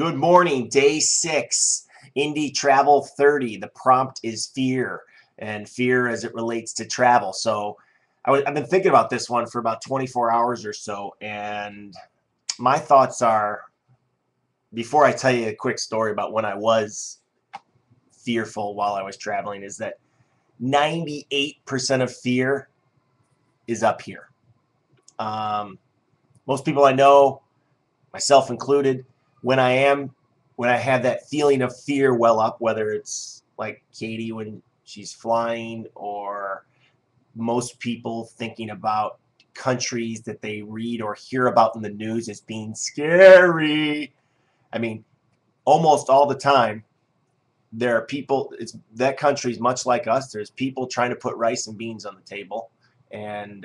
Good morning, day 6, Indy Travel 30. The prompt is fear, and fear as it relates to travel. So I've been thinking about this one for about 24 hours or so, and my thoughts are, before I tell you a quick story about when I was fearful while I was traveling, is that 98% of fear is up here. Most people I know, myself included, when I have that feeling of fear well up, whether it's like Katie when she's flying, or most people thinking about countries that they read or hear about in the news as being scary. I mean, almost all the time there are people, that country's much like us. There's people trying to put rice and beans on the table. And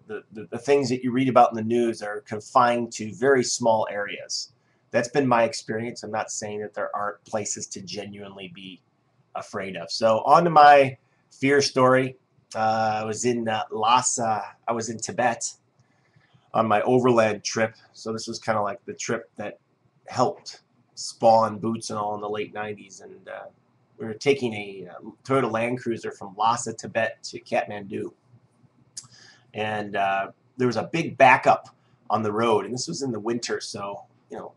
the things that you read about in the news are confined to very small areas. That's been my experience. I'm not saying that there aren't places to genuinely be afraid of. So on to my fear story. I was in Lhasa. I was in Tibet on my overland trip. So this was kind of like the trip that helped spawn BootsnAll in the late 90s. And we were taking a Toyota Land Cruiser from Lhasa, Tibet to Kathmandu. And there was a big backup on the road. And this was in the winter, so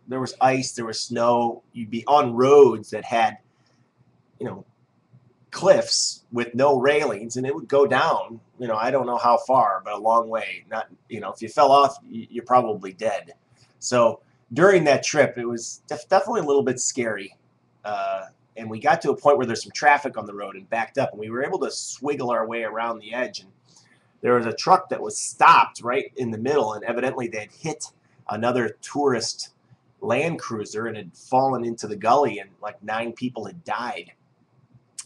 there was ice, there was snow. You'd be on roads that had, cliffs with no railings, and it would go down, I don't know how far, but a long way. Not, if you fell off, you're probably dead. So during that trip, it was definitely a little bit scary. And we got to a point where there's some traffic on the road and backed up, and we were able to swiggle our way around the edge. And there was a truck that was stopped right in the middle, and evidently they had hit another tourist Land Cruiser and had fallen into the gully, and like 9 people had died.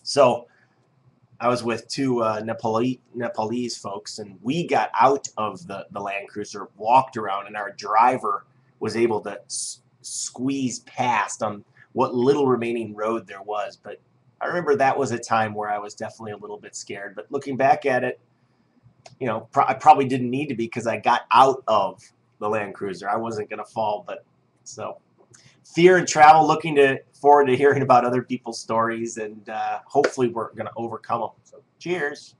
So I was with 2 Nepalese folks, and we got out of the Land Cruiser, walked around, and our driver was able to squeeze past on what little remaining road there was. But I remember that was a time where I was definitely a little bit scared. But looking back at it, I probably didn't need to be, because I got out of the Land Cruiser. I wasn't going to fall. But so fear and travel, looking forward to hearing about other people's stories, and hopefully we're going to overcome them. So cheers.